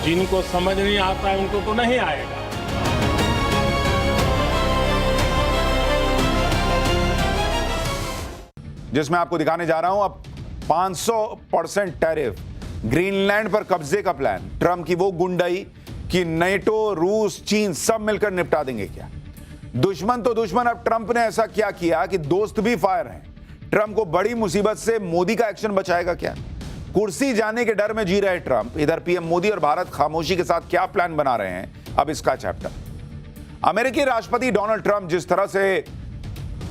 जिनको समझ नहीं आता उनको तो नहीं आएगा। जिसमें आपको दिखाने जा रहा हूं अब 500% टैरिफ, ग्रीनलैंड पर कब्जे का प्लान, ट्रंप की वो गुंडाई कि नेटो, रूस, चीन सब मिलकर निपटा देंगे क्या? दुश्मन तो दुश्मन, अब ट्रंप ने ऐसा क्या किया कि दोस्त भी फायर हैं। ट्रंप को बड़ी मुसीबत से मोदी का एक्शन बचाएगा क्या? कुर्सी जाने के डर में जी रहे ट्रंप, इधर पीएम मोदी और भारत खामोशी के साथ क्या प्लान बना रहे हैं, अब इसका चैप्टर। अमेरिकी राष्ट्रपति डोनाल्ड ट्रंप जिस तरह से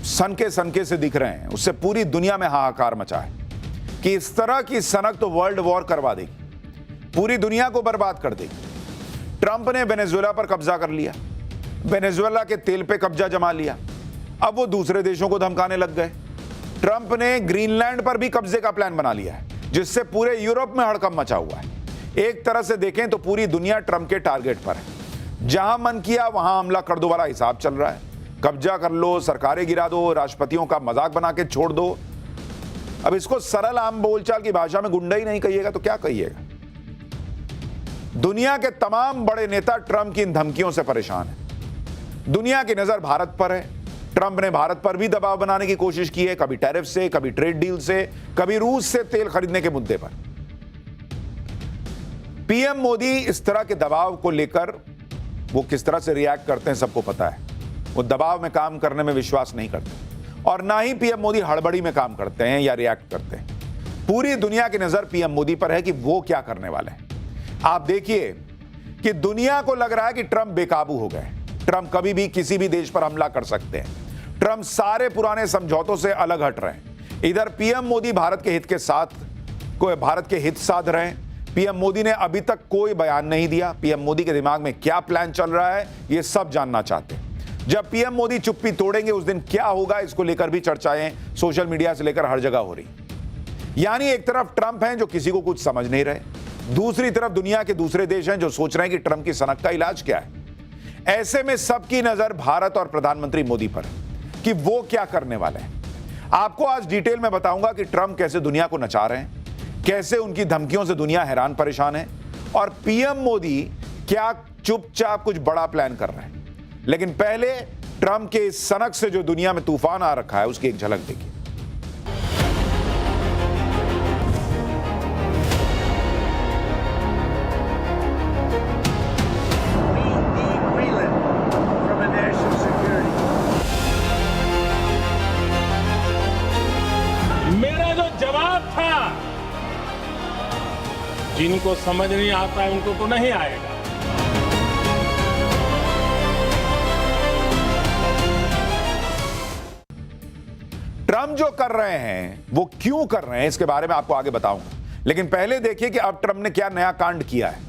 सनके से दिख रहे हैं, उससे पूरी दुनिया में हाहाकार मचा है कि इस तरह की सनक तो वर्ल्ड वॉर करवा देगी, पूरी दुनिया को बर्बाद कर देगी। ट्रंप ने वेनेजुएला पर कब्जा कर लिया, वेनेजुएला के तेल पे कब्जा जमा लिया, अब वो दूसरे देशों को धमकाने लग गए। ट्रंप ने ग्रीनलैंड पर भी कब्जे का प्लान बना लिया है, जिससे पूरे यूरोप में हड़कंप मचा हुआ है। एक तरह से देखें तो पूरी दुनिया ट्रंप के टारगेट पर है। जहां मन किया वहां हमला कर दो वाला हिसाब चल रहा है। कब्जा कर लो, सरकारें गिरा दो, राष्ट्रपतियों का मजाक बना के छोड़ दो। अब इसको सरल आम बोलचाल की भाषा में गुंडा ही नहीं कहिएगा तो क्या कहिएगा? दुनिया के तमाम बड़े नेता ट्रंप की इन धमकियों से परेशान हैं। दुनिया की नजर भारत पर है। ट्रंप ने भारत पर भी दबाव बनाने की कोशिश की है, कभी टैरिफ से, कभी ट्रेड डील से, कभी रूस से तेल खरीदने के मुद्दे पर। पीएम मोदी इस तरह के दबाव को लेकर वो किस तरह से रिएक्ट करते हैं सबको पता है। वो दबाव में काम करने में विश्वास नहीं करते और ना ही पीएम मोदी हड़बड़ी में काम करते हैं या रिएक्ट करते हैं। पूरी दुनिया की नजर पीएम मोदी पर है कि वो क्या करने वाले हैं। आप देखिए कि दुनिया को लग रहा है कि ट्रंप बेकाबू हो गए। ट्रंप कभी भी किसी भी देश पर हमला कर सकते हैं। ट्रंप सारे पुराने समझौतों से अलग हट रहे हैं। इधर पीएम मोदी भारत के हित साध रहे हैं। पीएम मोदी ने अभी तक कोई बयान नहीं दिया। पीएम मोदी के दिमाग में क्या प्लान चल रहा है ये सब जानना चाहते हैं। जब पीएम मोदी चुप्पी तोड़ेंगे उस दिन क्या होगा, इसको लेकर भी चर्चाएं सोशल मीडिया से लेकर हर जगह हो रही। यानी एक तरफ ट्रंप हैं जो किसी को कुछ समझ नहीं रहे, दूसरी तरफ दुनिया के दूसरे देश हैं जो सोच रहे हैं कि ट्रंप की सनक का इलाज क्या है। ऐसे में सबकी नजर भारत और प्रधानमंत्री मोदी पर है कि वो क्या करने वाले हैं। आपको आज डिटेल में बताऊंगा कि ट्रंप कैसे दुनिया को नचा रहे हैं, कैसे उनकी धमकियों से दुनिया हैरान परेशान है और पीएम मोदी क्या चुपचाप कुछ बड़ा प्लान कर रहे हैं। लेकिन पहले ट्रंप के इस सनक से जो दुनिया में तूफान आ रखा है उसकी एक झलक देखिए। मेरा जो जवाब था, जिनको समझ नहीं आता उनको तो नहीं आएगा। ट्रंप जो कर रहे हैं वो क्यों कर रहे हैं इसके बारे में आपको आगे बताऊंगा, लेकिन पहले देखिए कि अब ट्रंप ने क्या नया कांड किया है।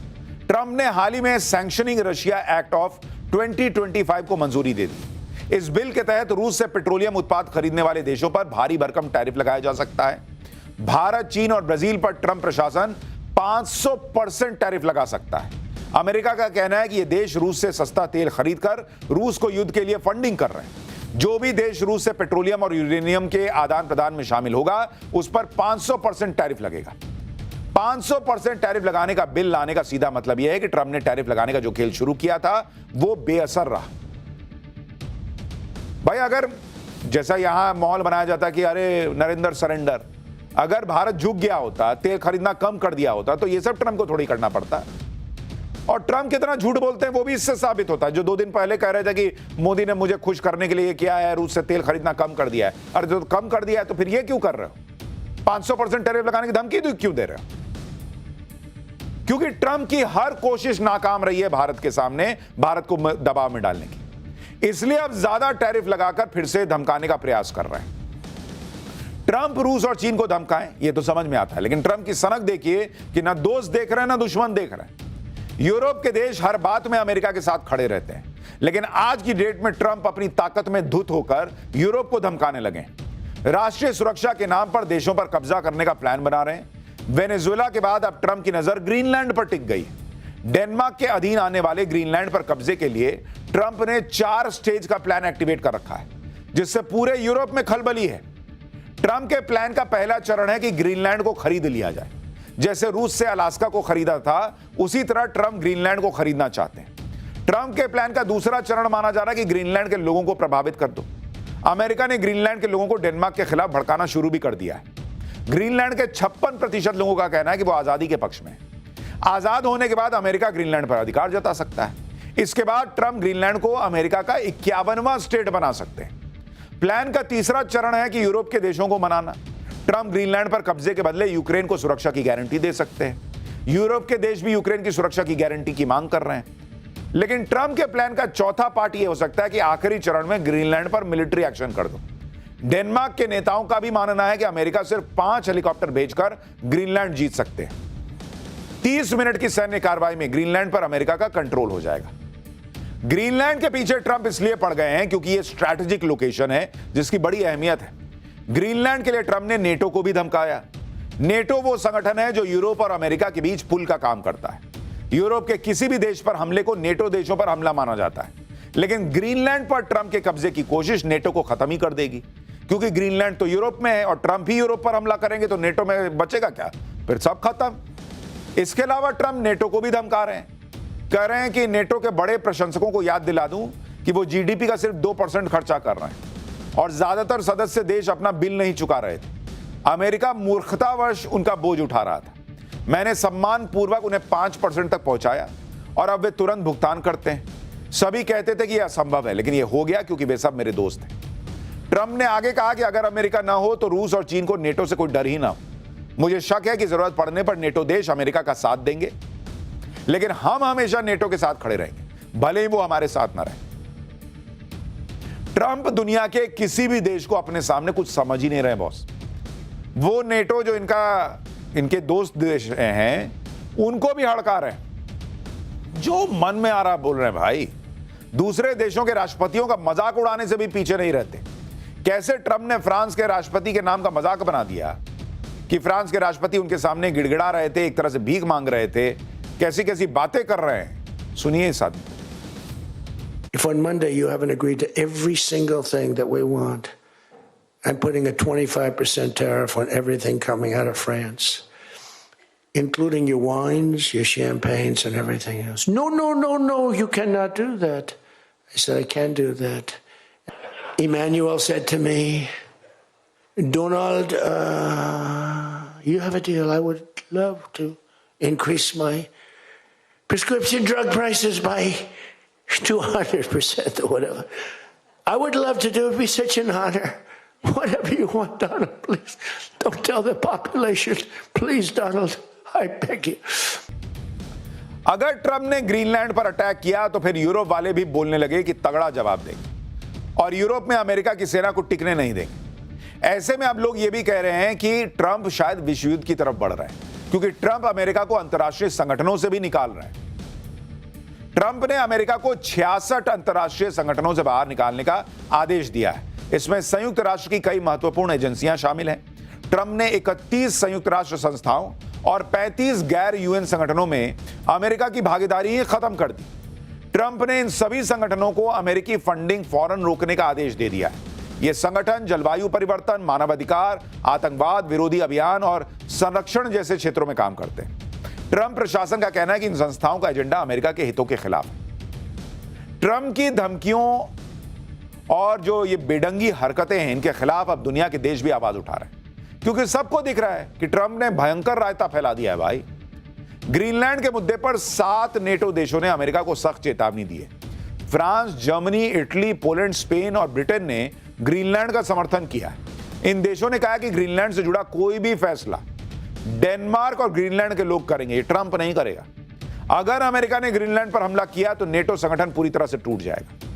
ट्रंप ने हाल ही में सैंक्शनिंग रशिया एक्ट ऑफ 2025 को मंजूरी दे दी। इस बिल के तहत रूस से पेट्रोलियम उत्पाद खरीदने वाले देशों पर भारी भरकम टैरिफ लगाया जा सकता है। भारत, चीन और ब्राजील पर ट्रंप प्रशासन 500% टैरिफ लगा सकता है। अमेरिका का कहना है कि ये देश रूस से सस्ता तेल खरीदकर रूस को युद्ध के लिए फंडिंग कर रहे हैं। जो भी देश रूस से पेट्रोलियम और यूरेनियम के आदान प्रदान में शामिल होगा उस पर 500% टैरिफ लगेगा। 500% टैरिफ लगाने का बिल लाने का सीधा मतलब यह है कि ट्रंप ने टैरिफ लगाने का जो खेल शुरू किया था वो बेअसर रहा। भाई अगर जैसा यहां माहौल बनाया जाता कि अरे नरेंद्र सरेंडर, अगर भारत झुक गया होता, तेल खरीदना कम कर दिया होता तो ये सब ट्रंप को थोड़ी करना पड़ता। और ट्रंप कितना झूठ बोलते हैं वो भी इससे साबित होता है। जो 2 दिन पहले कह रहे थे कि मोदी ने मुझे खुश करने के लिए किया है, रूस से तेल खरीदना कम कर दिया है। अरे जो कम कर दिया है तो फिर ये क्यों कर रहे हो? 500% टैरिफ लगाने की धमकी क्यों दे रहे हो? क्योंकि ट्रंप की हर कोशिश नाकाम रही है भारत के सामने, भारत को दबाव में डालने की। इसलिए अब ज्यादा टैरिफ लगाकर फिर से धमकाने का प्रयास कर रहे हैं। ट्रंप रूस और चीन को धमकाएं ये तो समझ में आता है, लेकिन ट्रंप की सनक देखिए कि ना दोस्त देख रहे हैं ना दुश्मन देख रहे हैं। यूरोप के देश हर बात में अमेरिका के साथ खड़े रहते हैं, लेकिन आज की डेट में ट्रंप अपनी ताकत में धुत होकर यूरोप को धमकाने लगे। राष्ट्रीय सुरक्षा के नाम पर देशों पर कब्जा करने का प्लान बना रहे हैं। वेनेजुएला के बाद अब ट्रंप की नजर ग्रीनलैंड पर टिक गई। डेनमार्क के अधीन आने वाले ग्रीनलैंड पर कब्जे के लिए ट्रंप ने 4 स्टेज का प्लान एक्टिवेट कर रखा है, जिससे पूरे यूरोप में खलबली है। ट्रंप के प्लान का पहला चरण है कि ग्रीनलैंड को खरीद लिया जाए, जैसे रूस से अलास्का को खरीदा था, उसी तरह ट्रंप ग्रीनलैंड को खरीदना चाहते हैं। ट्रंप के प्लान का दूसरा चरण माना जा रहा है कि ग्रीनलैंड के लोगों को प्रभावित कर दो। अमेरिका ने ग्रीनलैंड के लोगों को डेनमार्क के खिलाफ भड़काना शुरू भी कर दिया है। ग्रीनलैंड के 56% लोगों का कहना है कि वो आजादी के पक्ष में है। आजाद होने के बाद अमेरिका ग्रीनलैंड पर अधिकार जता सकता है। इसके बाद ट्रंप ग्रीनलैंड को अमेरिका का 51वां स्टेट बना सकते हैं। प्लान का तीसरा चरण है कि यूरोप के देशों को मनाना। ट्रंप ग्रीनलैंड पर कब्जे के बदले यूक्रेन को सुरक्षा की गारंटी दे सकते हैं। यूरोप के देश भी यूक्रेन की सुरक्षा की गारंटी की मांग कर रहे हैं। लेकिन ट्रंप के प्लान का चौथा पार्ट यह हो सकता है कि आखिरी चरण में ग्रीनलैंड पर मिलिट्री एक्शन कर दो। डेनमार्क के नेताओं का भी मानना है कि अमेरिका सिर्फ 5 हेलीकॉप्टर भेजकर ग्रीनलैंड जीत सकते हैं। 30 मिनट की सैन्य कार्रवाई में ग्रीनलैंड पर अमेरिका का कंट्रोल हो जाएगा। ग्रीनलैंड के पीछे ट्रंप इसलिए पड़ गए हैं क्योंकि यह स्ट्रैटेजिक लोकेशन है जिसकी बड़ी अहमियत है। ग्रीनलैंड के लिए ट्रंप ने नेटो को भी धमकाया। नेटो वो संगठन है जो यूरोप और अमेरिका के बीच पुल का काम करता है। यूरोप के किसी भी देश पर हमले को नेटो देशों पर हमला माना जाता है। लेकिन ग्रीनलैंड पर ट्रंप के कब्जे की कोशिश नेटो को खत्म ही कर देगी, क्योंकि ग्रीनलैंड तो यूरोप में है और ट्रंप ही यूरोप पर हमला करेंगे तो नेटो में बचेगा क्या? फिर सब खत्म। इसके अलावा ट्रंप नेटो को भी धमका रहे हैं। कह रहे हैं कि नेटो के बड़े प्रशंसकों को याद दिला दूं कि वो जीडीपी का सिर्फ 2% खर्चा कर रहे हैं और ज्यादातर सदस्य देश अपना बिल नहीं चुका रहे थे। अमेरिका मूर्खतावश उनका बोझ उठा रहा था। मैंने सम्मान पूर्वक उन्हें 5% तक पहुंचाया और अब वे तुरंत भुगतान करते हैं। सभी कहते थे कि यह असंभव है, लेकिन यह हो गया क्योंकि वे सब मेरे दोस्त हैं। ट्रंप ने आगे कहा कि अगर अमेरिका ना हो तो रूस और चीन को नेटो से कोई डर ही ना हो। मुझे शक है कि जरूरत पड़ने पर नेटो देश अमेरिका का साथ देंगे, लेकिन हम हमेशा नेटो के साथ खड़े रहेंगे, भले ही वो हमारे साथ ना रहे। ट्रंप दुनिया के किसी भी देश को अपने सामने कुछ समझ ही नहीं रहे बॉस। वो नेटो जो इनके दोस्त देश हैं उनको भी हड़का रहे हैं। जो मन में आ रहा बोल रहे हैं भाई। दूसरे देशों के राष्ट्रपतियों का मजाक उड़ाने से भी पीछे नहीं रहते। कैसे ट्रंप ने फ्रांस के राष्ट्रपति के नाम का मजाक बना दिया कि फ्रांस के राष्ट्रपति उनके सामने गिड़गिड़ा रहे थे, एक तरह से भीख मांग रहे थे, कैसी कैसी बातें कर रहे हैं। सुनिए इस आदमी। If on Monday you haven't agreed to every single thing that we want, I'm putting a 25% tariff on everything coming out of France, including your wines, your champagnes, and everything else. No, no, no, no, you cannot do that. I said, I can do that. Emmanuel said to me, Donald, you have a deal. I would love to increase my prescription drug prices by 200% or whatever. I would love to do it. It'd be such an honor. Whatever you want, Donald, please. Don't tell the population. Please, Donald, I beg you. अगर Trump ने Greenland पर attack किया तो फिर Europe वाले भी बोलने लगे कि तगड़ा जवाब देंगे और यूरोप में अमेरिका की सेना को टिकने नहीं देंगे। ऐसे में अब लोग ये भी कह रहे हैं कि ट्रंप शायद विश्व युद्ध की तरफ बढ़ रहे हैं, क्योंकि ट्रंप अमेरिका को अंतर्राष्ट्रीय संगठनों से भी निकाल रहे हैं। ट्रंप ने अमेरिका को 66 अंतर्राष्ट्रीय संगठनों से बाहर निकालने का आदेश दिया है। इसमें संयुक्त राष्ट्र की कई महत्वपूर्ण एजेंसियां शामिल हैं। ट्रंप ने 31 संयुक्त राष्ट्र संस्थाओं और 35 गैर यूएन संगठनों में अमेरिका की भागीदारी ही खत्म कर दी। ट्रंप ने इन सभी संगठनों को अमेरिकी फंडिंग फौरन रोकने का आदेश दे दिया है। ये संगठन जलवायु परिवर्तन, मानवाधिकार, आतंकवाद विरोधी अभियान और संरक्षण जैसे क्षेत्रों में काम करते हैं। ट्रंप प्रशासन का कहना है कि इन संस्थाओं का एजेंडा अमेरिका के हितों के खिलाफ है। ट्रंप की धमकियों और जो ये बेढंगी हरकतें हैं, इनके खिलाफ अब दुनिया के देश भी आवाज उठा रहे हैं, क्योंकि सबको दिख रहा है कि ट्रंप ने भयंकर रायता फैला दिया है भाई। ग्रीनलैंड के मुद्दे पर 7 नेटो देशों ने अमेरिका को सख्त चेतावनी दी है। France, Germany, Italy, Poland, Spain और ब्रिटेन ने ग्रीनलैंड का समर्थन किया है। इन देशों ने कहा कि ग्रीनलैंड से जुड़ा कोई भी फैसला डेनमार्क और ग्रीनलैंड के लोग करेंगे, ये ट्रंप नहीं करेगा। अगर अमेरिका ने ग्रीनलैंड पर हमला किया तो नेटो संगठन पूरी तरह से टूट जाएगा।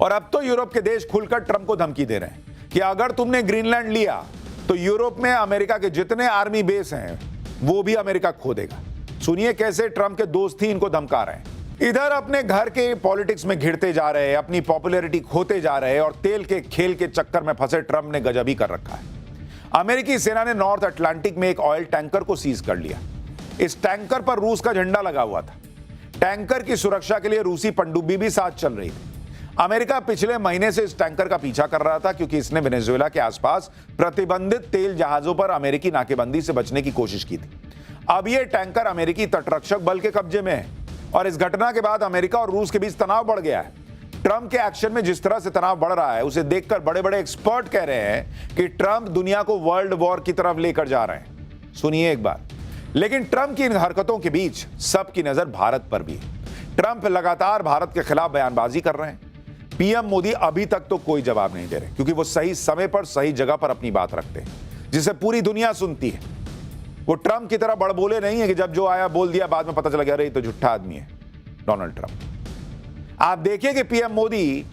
और अब तो यूरोप के देश खुलकर ट्रंप को धमकी दे रहे हैं कि अगर तुमने ग्रीनलैंड लिया तो यूरोप में अमेरिका के जितने आर्मी बेस हैं वो भी अमेरिका खो देगा। सुनिए कैसे ट्रंप के दोस्त ही इनको धमका रहे हैं। इधर अपने घर के पॉलिटिक्स में घिरते जा रहे, अपनी पॉपुलैरिटी खोते जा रहे और तेल के खेल के चक्कर में फंसे ट्रंप ने गजब ही कर रखा है। अमेरिकी सेना ने नॉर्थ अटलांटिक में एक ऑयल टैंकर को सीज कर लिया। इस टैंकर पर रूस का झंडा लगा हुआ था। टैंकर की सुरक्षा के लिए रूसी पनडुब्बी भी साथ चल रही थी। अमेरिका पिछले महीने से इस टैंकर का पीछा कर रहा था क्योंकि इसने वेनेजुएला के आसपास प्रतिबंधित तेल जहाजों पर अमेरिकी नाकेबंदी से बचने की कोशिश की थी। अब यह टैंकर अमेरिकी तटरक्षक बल के कब्जे में है और इस घटना के बाद अमेरिका और रूस के बीच तनाव बढ़ गया है। ट्रंप के एक्शन में जिस तरह से तनाव बढ़ रहा है उसे देखकर बड़े बड़े एक्सपर्ट कह रहे हैं कि ट्रंप दुनिया को वर्ल्ड वॉर की तरफ लेकर जा रहे हैं। सुनिए एक बार। लेकिन ट्रंप की इन हरकतों के बीच सबकी नजर भारत पर भी है। ट्रंप लगातार भारत के खिलाफ बयानबाजी कर रहे हैं। पीएम मोदी अभी तक तो कोई जवाब नहीं दे रहे क्योंकि वो सही समय पर सही जगह पर अपनी बात रखते हैं जिसे पूरी दुनिया सुनती है। वो ट्रंप की तरह बड़बोले नहीं है कि जब जो आया बोल दिया, बाद में पता चला गया अरे ये तो झूठा आदमी है डोनाल्ड ट्रंप। आप देखिए कि PM Modi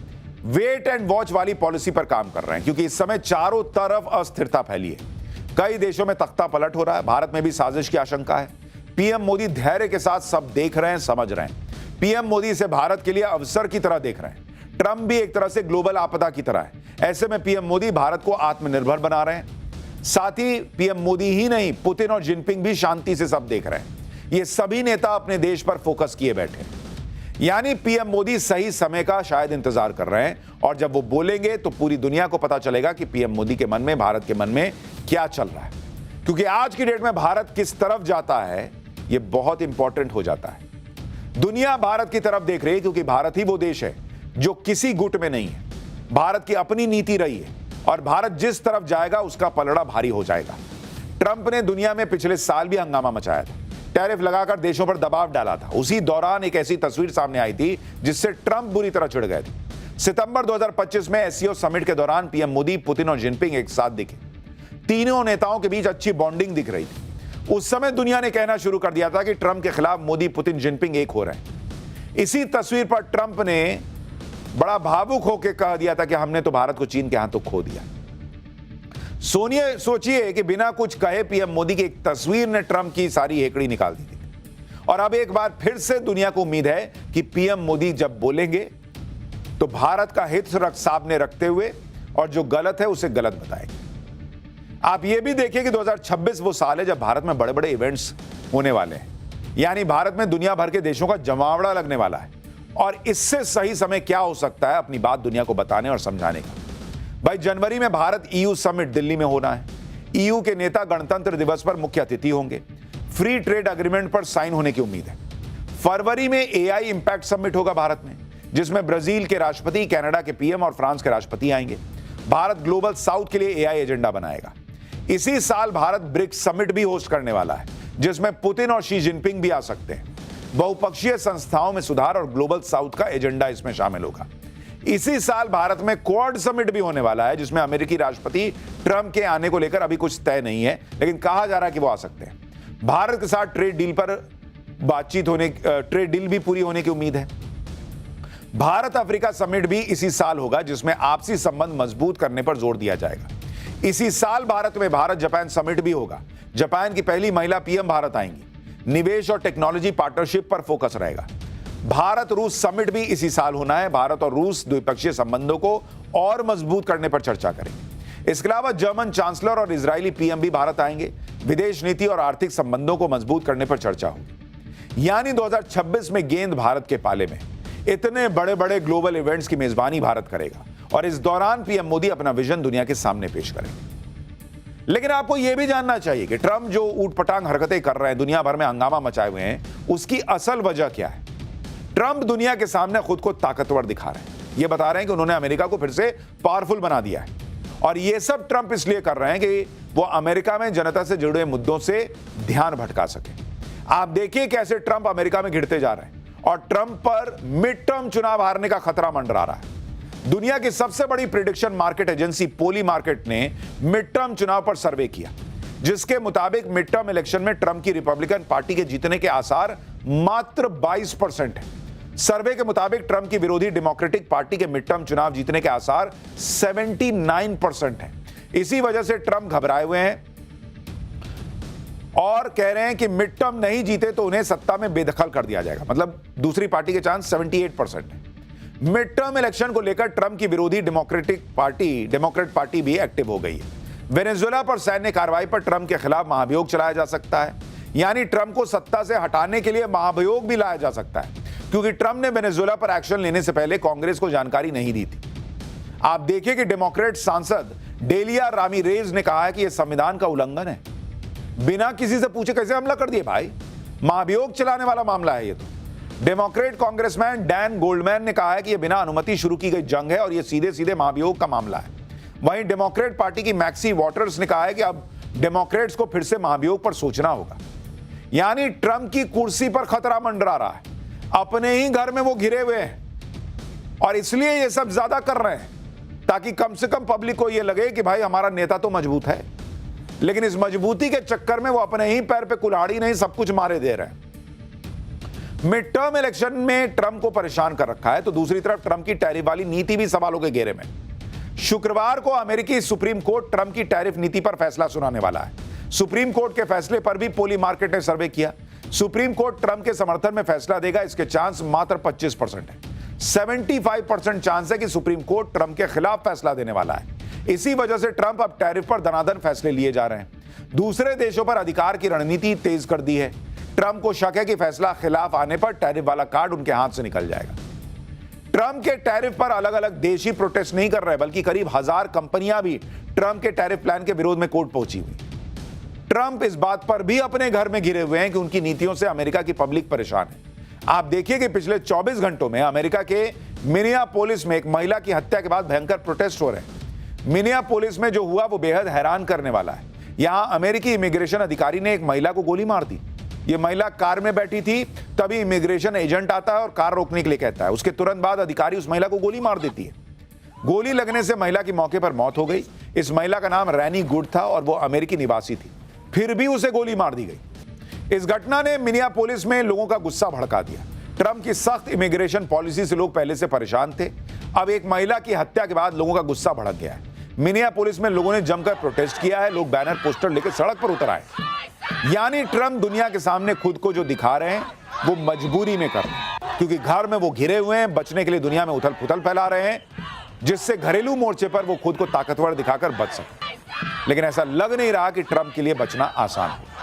wait and watch वाली पॉलिसी पर काम कर रहे हैं क्योंकि इस समय चारों तरफ अस्थिरता फैली है। कई देशों में तख्ता पलट हो रहा है। भारत में भी साजिश की आशंका है। पीएम मोदी धैर्य के साथ सब देख रहे हैं, समझ रहे हैं। पीएम मोदी इसे भारत के लिए अवसर की तरह देख रहे हैं। ट्रंप भी एक तरह से ग्लोबल आपदा की तरह है। ऐसे में पीएम मोदी भारत को आत्मनिर्भर बना रहे हैं। साथ ही पीएम मोदी ही नहीं, पुतिन और जिनपिंग भी शांति से सब देख रहे हैं। ये सभी नेता अपने देश पर फोकस किए बैठे हैं। यानी पीएम मोदी सही समय का शायद इंतजार कर रहे हैं और जब वो बोलेंगे तो पूरी दुनिया को पता चलेगा कि पीएम मोदी के मन में, भारत के मन में क्या चल रहा है। क्योंकि आज की डेट में भारत किस तरफ जाता है ये बहुत इंपॉर्टेंट हो जाता है। दुनिया भारत की तरफ देख रही है क्योंकि भारत ही वो देश है जो किसी गुट में नहीं है। भारत की अपनी नीति रही है और भारत जिस तरफ जाएगा उसका पलड़ा भारी हो जाएगा। ट्रंप ने दुनिया में पिछले साल भी हंगामा मचाया था, टैरिफ लगाकर देशों पर दबाव डाला था। उसी दौरान एक ऐसी तस्वीर सामने आई थी जिससे ट्रंप बुरी तरह चिढ़ गए थे। सितंबर 2025 में एससीओ समिट के दौरान पीएम मोदी, पुतिन और जिनपिंग एक साथ दिखे। तीनों नेताओं के बीच अच्छी बॉन्डिंग दिख रही थी। उस समय दुनिया ने कहना शुरू कर दिया था कि ट्रंप के खिलाफ मोदी, पुतिन, जिनपिंग एक हो रहे हैं। इसी तस्वीर पर ट्रंप ने बड़ा भावुक होकर कह दिया था कि हमने तो भारत को चीन के हाथों खो दिया। सोचिए कि बिना कुछ कहे पीएम मोदी की एक तस्वीर ने ट्रंप की सारी हेकड़ी निकाल दी थी। और अब एक बार फिर से दुनिया को उम्मीद है कि पीएम मोदी जब बोलेंगे तो भारत का हित सामने रखते हुए और जो गलत है उसे गलत बताएंगे। आप ये भी देखिए कि 2026 वो साल है जब भारत में बड़े बड़े इवेंट्स होने वाले हैं। यानी भारत में दुनिया भर के देशों का जमावड़ा लगने वाला है और इससे सही समय क्या हो सकता है अपनी बात दुनिया को बताने और समझाने का। भाई, जनवरी में भारत ईयू समिट दिल्ली में होना है। ईयू के नेता गणतंत्र दिवस पर मुख्य अतिथि होंगे। फ्री ट्रेड एग्रीमेंट पर साइन होने की उम्मीद है। फरवरी में एआई इंपैक्ट समिट होगा भारत में, जिसमें ब्राजील के राष्ट्रपति, कनाडा के पीएम और फ्रांस के राष्ट्रपति आएंगे। भारत ग्लोबल साउथ के लिए एआई एजेंडा बनाएगा। इसी साल भारत ब्रिक्स समिट भी होस्ट करने वाला है, जिसमें पुतिन और शी जिनपिंग भी आ सकते हैं। बहुपक्षीय संस्थाओं में सुधार और ग्लोबल साउथ का एजेंडा इसमें शामिल होगा। इसी साल भारत में क्वाड समिट भी होने वाला है, जिसमें अमेरिकी राष्ट्रपति ट्रंप के आने को लेकर अभी कुछ तय नहीं है, लेकिन कहा जा रहा है कि वो आ सकते हैं। भारत के साथ ट्रेड डील भी पूरी होने की उम्मीद है। भारत अफ्रीका समिट भी इसी साल होगा, जिसमें आपसी संबंध मजबूत करने पर जोर दिया जाएगा। इसी साल भारत में भारत जापान समिट भी होगा। जापान की पहली महिला पीएम भारत आएंगी। निवेश और टेक्नोलॉजी पार्टनरशिप पर फोकस रहेगा। भारत रूस समिट भी इसी साल होना है। भारत और रूस द्विपक्षीय संबंधों को और मजबूत करने पर चर्चा करेंगे। इसके अलावा जर्मन चांसलर और इजरायली पीएम भी भारत आएंगे। विदेश नीति और आर्थिक संबंधों को मजबूत करने पर चर्चा होगी। यानी 2026 में गेंद भारत के पाले में। इतने बड़े बड़े ग्लोबल इवेंट्स की मेजबानी भारत करेगा और इस दौरान पीएम मोदी अपना विजन दुनिया के सामने पेश करेंगे। लेकिन आपको यह भी जानना चाहिए कि ट्रंप जो ऊटपटांग हरकतें कर रहे हैं, दुनिया भर में हंगामा मचाए हुए हैं, उसकी असल वजह क्या है। ट्रंप दुनिया के सामने खुद को ताकतवर दिखा रहे हैं। ये बता रहे हैं कि उन्होंने अमेरिका को फिर से पावरफुल बना दिया है और ये सब ट्रंप इसलिए कर रहे हैं कि वो अमेरिका में जनता से जुड़े मुद्दों से ध्यान भटका सके। आप देखिए कैसे ट्रंप अमेरिका में गिरते जा रहे हैं और ट्रंप पर मिड टर्म चुनाव हारने का खतरा मंडरा रहा है। दुनिया की सबसे बड़ी प्रिडिक्शन मार्केट एजेंसी पोली मार्केट ने मिड टर्म चुनाव पर सर्वे किया, जिसके मुताबिक मिड टर्म इलेक्शन में ट्रंप की रिपब्लिकन पार्टी के जीतने के आसार मात्र 22% है। सर्वे के मुताबिक ट्रंप की विरोधी डेमोक्रेटिक पार्टी के मिड टर्म चुनाव जीतने के आसार 79% है। इसी वजह से ट्रंप घबराए हुए हैं और कह रहे हैं कि मिड टर्म नहीं जीते तो उन्हें सत्ता में बेदखल कर दिया जाएगा। मतलब दूसरी पार्टी के चांस 78% है। मिड टर्म इलेक्शन को लेकर ट्रंप की विरोधी डेमोक्रेट पार्टी भी एक्टिव हो गई है। वेनेजुएला पर सैन्य कार्रवाई पर ट्रंप के खिलाफ महाभियोग चलाया जा सकता है। यानी ट्रंप को सत्ता से हटाने के लिए महाभियोग भी लाया जा सकता है। क्योंकि ट्रंप ने वेनेजुएला पर एक्शन लेने से पहले कांग्रेस को जानकारी नहीं दी थी। आप देखिए कि डेमोक्रेट सांसद डेलिया रामीरेज ने कहा है कि यह संविधान का उल्लंघन है। बिना किसी से पूछे कैसे हमला कर दिए भाई, महाभियोग चलाने वाला मामला है ये तो। डेमोक्रेट कांग्रेसमैन डैन गोल्डमैन ने कहा है कि यह बिना अनुमति शुरू की गई जंग है और यह सीधे सीधे महाभियोग का मामला है। वहीं डेमोक्रेट पार्टी की मैक्सी वॉटर्स ने कहा है कि अब डेमोक्रेट्स को फिर से महाभियोग पर सोचना होगा। यानी ट्रंप की कुर्सी पर खतरा मंडरा रहा है, अपने ही घर में वो घिरे हुए हैं और इसलिए ये सब ज्यादा कर रहे हैं ताकि कम से कम पब्लिक को यह लगे कि भाई हमारा नेता तो मजबूत है, लेकिन इस मजबूती के चक्कर में वो अपने ही पैर पे कुल्हाड़ी नहीं सब कुछ मारे दे रहे हैं। मिड टर्म इलेक्शन में ट्रंप को परेशान कर रखा है तो दूसरी तरफ ट्रंप की टैरिफ वाली नीति भी सवालों के घेरे में। शुक्रवार को अमेरिकी सुप्रीम कोर्ट ट्रंप की टैरिफ नीति पर फैसला सुनाने वाला है। सुप्रीम कोर्ट के फैसले पर भी पोली मार्केट ने सर्वे किया। सुप्रीम कोर्ट ट्रंप के समर्थन में फैसला देगा, इसके चांस मात्र 25% है। 75% चांस है कि सुप्रीम कोर्ट ट्रंप के खिलाफ फैसला देने वाला है। इसी वजह से ट्रंप अब टैरिफ पर दनादन फैसले लिए जा रहे हैं। दूसरे देशों पर अधिकार की रणनीति तेज कर दी है। ट्रंप को शक है कि फैसला खिलाफ आने पर टैरिफ वाला कार्ड उनके हाथ से निकल जाएगा। ट्रंप के टैरिफ पर अलग अलग देश ही प्रोटेस्ट नहीं कर रहे, बल्कि करीब 1000 कंपनियां भी ट्रंप के टैरिफ प्लान के विरोध में कोर्ट पहुंची हुई। ट्रंप इस बात पर भी अपने घर में घिरे हुए हैं कि उनकी नीतियों से अमेरिका की पब्लिक परेशान है। आप देखिए कि पिछले 24 घंटों में अमेरिका के मिनियापोलिस में एक महिला की हत्या के बाद भयंकर प्रोटेस्ट हो रहे हैं। मिनियापोलिस में जो हुआ वो बेहद हैरान करने वाला है। यहां अमेरिकी इमिग्रेशन अधिकारी ने एक महिला को गोली मार दी। ये महिला कार में बैठी थी, तभी इमिग्रेशन एजेंट आता है और कार रोकने के लिए कहता है। उसके तुरंत बाद अधिकारी उस महिला को गोली मार देती है। गोली लगने से महिला की मौके पर मौत हो गई। इस महिला का नाम रैनी गुड था और वो अमेरिकी निवासी थी, फिर भी उसे गोली मार दी गई। इस घटना ने मिनियापोलिस में लोगों का गुस्सा भड़का दिया। ट्रंप की सख्त इमिग्रेशन पॉलिसी से लोग पहले से परेशान थे, अब एक महिला की हत्या के बाद लोगों का गुस्सा भड़क गया है। मिनियापोलिस में लोगों ने जमकर प्रोटेस्ट किया है, लोग बैनर पोस्टर लेकर सड़क पर उतर आए। यानी ट्रंप दुनिया के सामने खुद को जो दिखा रहे हैं वो मजबूरी में कर रहे हैं, क्योंकि घर में वो घिरे हुए हैं, बचने के लिए दुनिया में उथल पुथल फैला रहे हैं, जिससे घरेलू मोर्चे पर वो खुद को ताकतवर दिखाकर बच सके। लेकिन ऐसा लग नहीं रहा कि ट्रंप के लिए बचना आसान है।